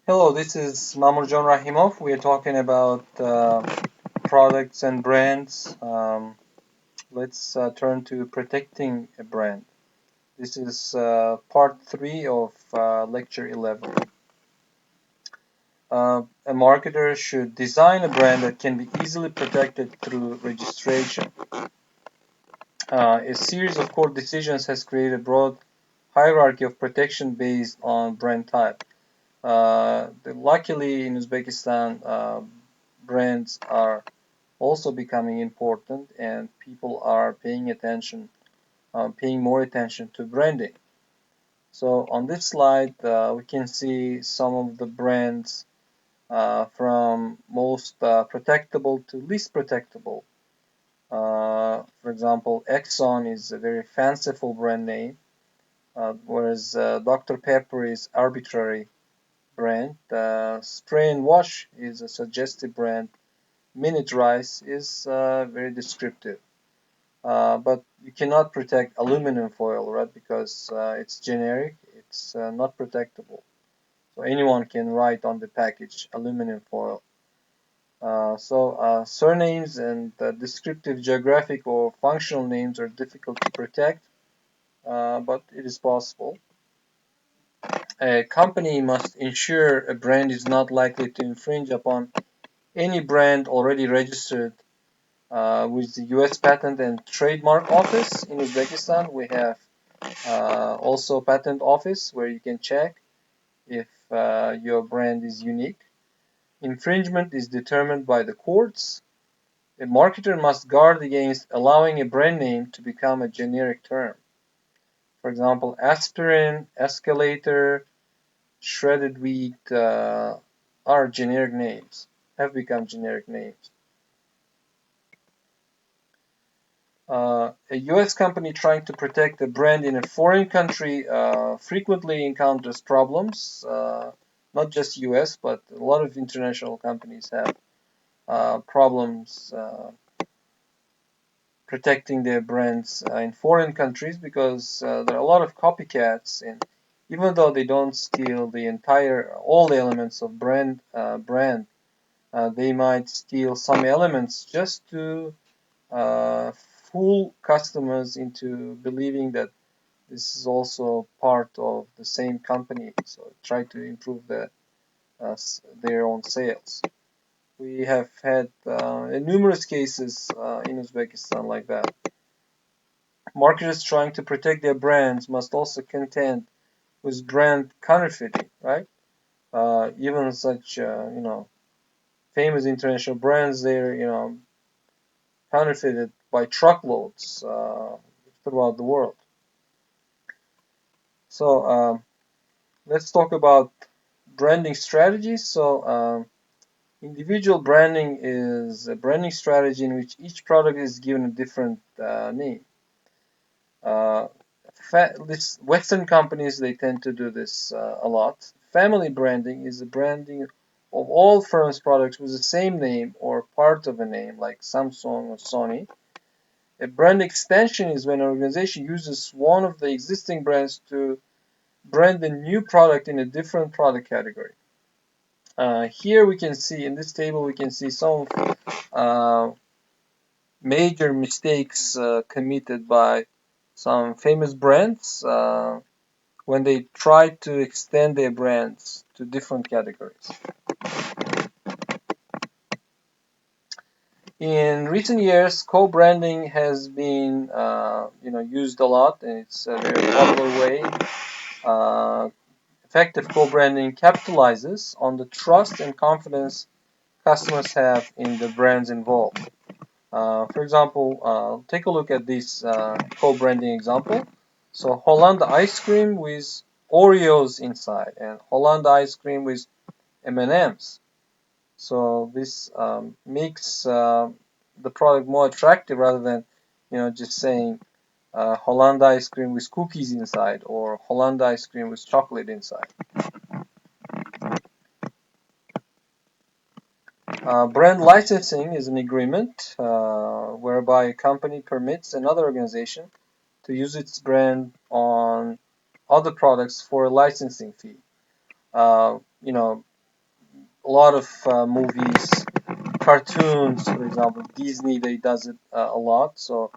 Hello, this is Mamur John Rahimov. We are talking about products and brands. Let's turn to protecting a brand. This is part 3 of lecture 11. A marketer should design a brand that can be easily protected through registration. A series of court decisions has created a broad hierarchy of protection based on brand type. Luckily, in Uzbekistan, brands are also becoming important, and people are paying more attention to branding. So on this slide, we can see some of the brands from most protectable to least protectable. For example, Exxon is a very fanciful brand name, whereas Dr. Pepper is arbitrary brand. Spray and Wash is a suggestive brand. Minute Rice is very descriptive. But you cannot protect aluminum foil, right? Because it's generic, it's not protectable. So anyone can write on the package aluminum foil. Surnames and descriptive geographic or functional names are difficult to protect, but it is possible. A company must ensure a brand is not likely to infringe upon any brand already registered with the U.S. Patent and Trademark Office in Uzbekistan. We have also Patent Office where you can check if your brand is unique. Infringement is determined by the courts. A marketer must guard against allowing a brand name to become a generic term. For example, aspirin, escalator, shredded wheat are generic names, have become generic names. A US company trying to protect a brand in a foreign country frequently encounters problems. Not just US, but a lot of international companies have problems protecting their brands in foreign countries because there are a lot of copycats, and even though they don't steal all the elements of brand, they might steal some elements just to uh, fool customers into believing that this is also part of the same company. So try to improve their own sales. We have had numerous cases in Uzbekistan like that. Marketers trying to protect their brands must also contend with brand counterfeiting, right? Even such famous international brands, they're counterfeited by truckloads throughout the world. So let's talk about branding strategies. So individual branding is a branding strategy in which each product is given a different name. Uh, Western companies, they tend to do this a lot. Family branding is the branding of all firms' products with the same name or part of a name, like Samsung or Sony. A brand extension is when an organization uses one of the existing brands to brand a new product in a different product category. Here we can see, in this table, we can see some major mistakes committed by some famous brands when they try to extend their brands to different categories. In recent years, co-branding has been used a lot, and it's a very popular way. Effective co-branding capitalizes on the trust and confidence customers have in the brands involved. For example, take a look at this co-branding example. So Hollanda ice cream with Oreos inside, and Hollanda ice cream with M&Ms. So this makes the product more attractive rather than just saying Hollanda ice cream with cookies inside or Hollanda ice cream with chocolate inside. Brand licensing is an agreement whereby a company permits another organization to use its brand on other products for a licensing fee. Uh, you know, a lot of movies, cartoons, for example, Disney, they does it a lot. So,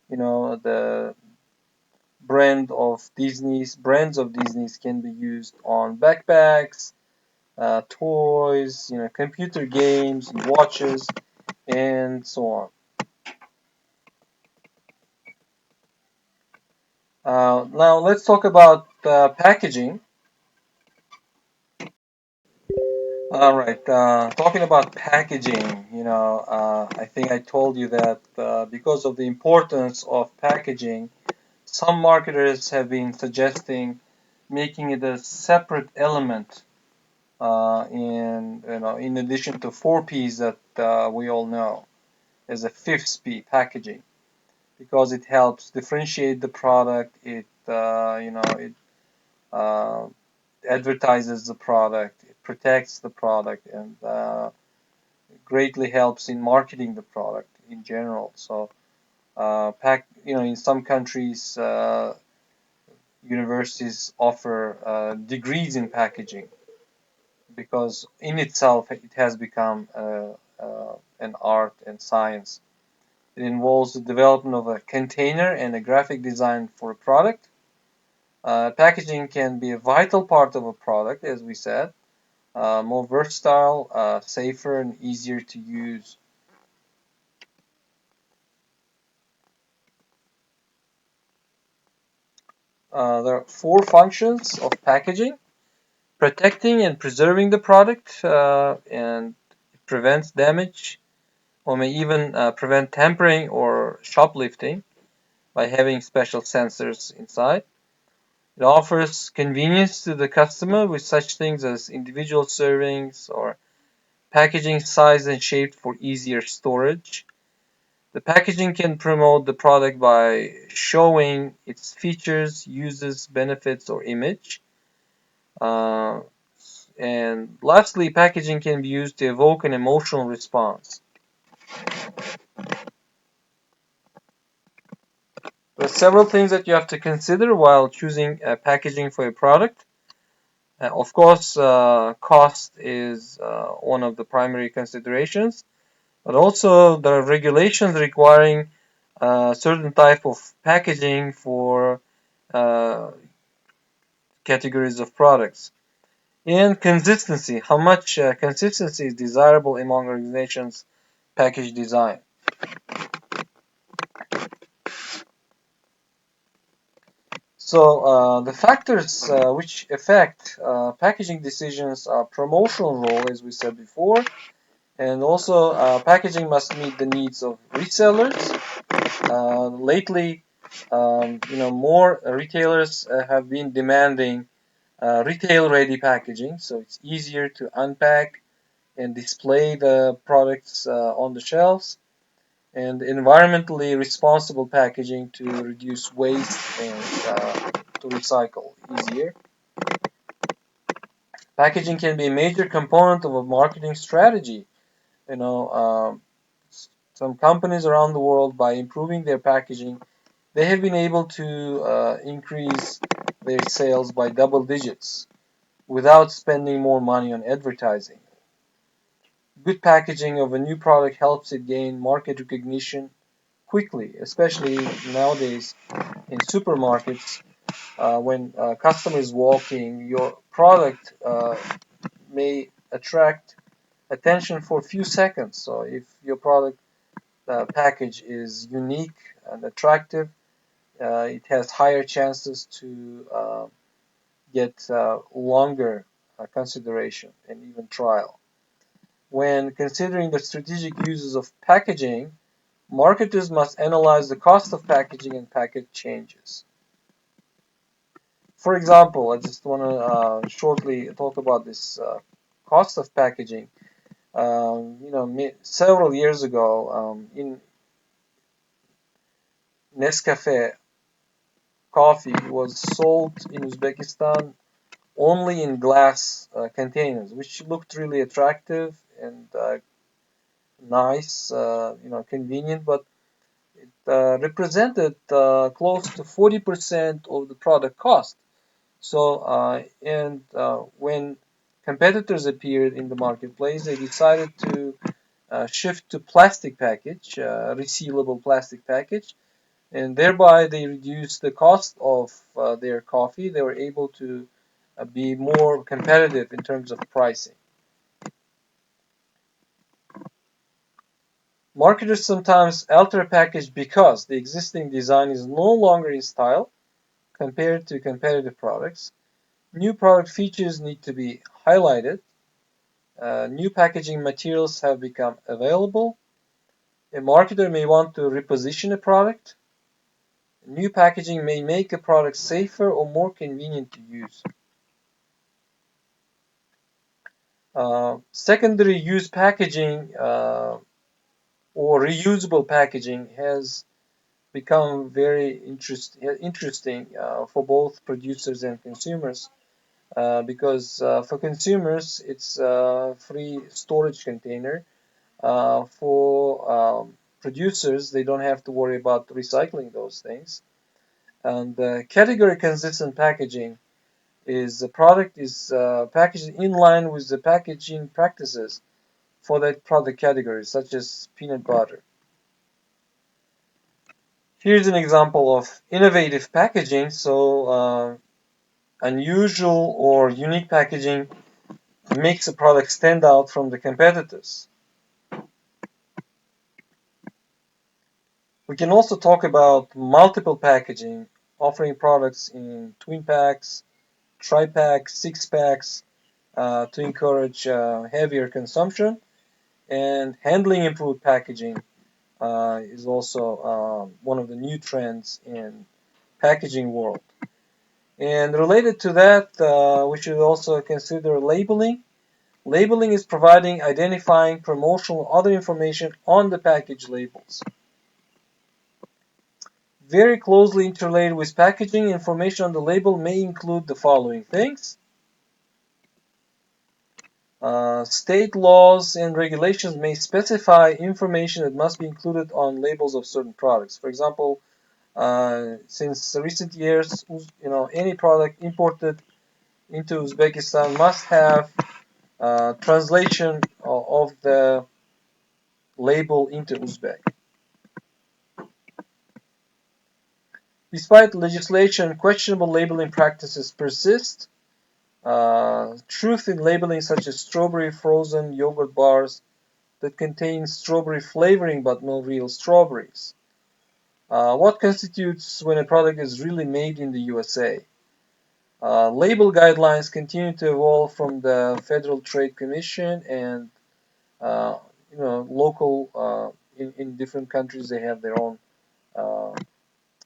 the brands of Disney's can be used on backpacks, toys, computer games, watches, and so on. Now let's talk about packaging. All right, talking about packaging, I think I told you that because of the importance of packaging, some marketers have been suggesting making it a separate element in addition to 4Ps that we all know as a fifth P, packaging, because it helps differentiate the product. It uh, advertises the product, it protects the product, and greatly helps in marketing the product in general. So, in some countries, universities offer degrees in packaging because in itself it has become an art and science. It involves the development of a container and a graphic design for a product. Packaging can be a vital part of a product, as we said, more versatile, safer, and easier to use. There are four functions of packaging: protecting and preserving the product, and it prevents damage or may even prevent tampering or shoplifting by having special sensors inside. It offers convenience to the customer with such things as individual servings or packaging sized and shaped for easier storage. The packaging can promote the product by showing its features, uses, benefits, or image. Uh, and lastly, packaging can be used to evoke an emotional response. There are several things that you have to consider while choosing packaging for a product. Of course, cost is one of the primary considerations, but also there are regulations requiring certain type of packaging for uh, categories of products. And consistency, how much consistency is desirable among organizations' package design. So the factors which affect packaging decisions are promotional role, as we said before, and also packaging must meet the needs of resellers. Lately, more retailers have been demanding retail-ready packaging, so it's easier to unpack and display the products on the shelves, and environmentally responsible packaging to reduce waste and to recycle easier. Packaging can be a major component of a marketing strategy. You know, some companies around the world, by improving their packaging, they have been able to increase their sales by double digits without spending more money on advertising. Good packaging of a new product helps it gain market recognition quickly, especially nowadays in supermarkets. When customers walk in, your product may attract attention for a few seconds. So if your product package is unique and attractive, it has higher chances to get longer consideration and even trial. When considering the strategic uses of packaging, marketers must analyze the cost of packaging and package changes. For example, I just want to shortly talk about this cost of packaging. Several years ago, in Nescafe coffee was sold in Uzbekistan only in glass containers, which looked really attractive and nice, convenient, but it represented close to 40% of the product cost. So, and when competitors appeared in the marketplace, they decided to shift to plastic package, resealable plastic package, and thereby they reduced the cost of their coffee. They were able to be more competitive in terms of pricing. Marketers sometimes alter a package because the existing design is no longer in style compared to competitive products. New product features need to be highlighted. New packaging materials have become available. A marketer may want to reposition a product. New packaging may make a product safer or more convenient to use. Secondary use packaging or reusable packaging has become very interesting for both producers and consumers because for consumers it's a free storage container. For producers, they don't have to worry about recycling those things. And category consistent packaging is the product is packaged in line with the packaging practices for that product category, such as peanut butter. Here's an example of innovative packaging. So unusual or unique packaging makes a product stand out from the competitors. We can also talk about multiple packaging, offering products in twin packs, tri-packs, six packs to encourage heavier consumption. And handling improved packaging is also one of the new trends in packaging world. And related to that, we should also consider labeling. Labeling is providing, identifying, promotional, other information on the package labels. Very closely interrelated with packaging, information on the label may include the following things. State laws and regulations may specify information that must be included on labels of certain products. For example, since recent years, any product imported into Uzbekistan must have translation of the label into Uzbek. Despite legislation, questionable labeling practices persist. Truth in labeling, such as strawberry frozen yogurt bars that contain strawberry flavoring but no real strawberries. What constitutes when a product is really made in the USA? Label guidelines continue to evolve from the Federal Trade Commission and uh, local in different countries they have their own uh,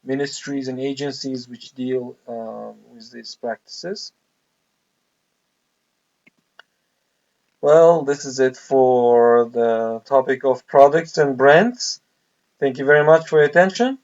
ministries and agencies which deal with these practices. Well, this is it for the topic of products and brands. Thank you very much for your attention.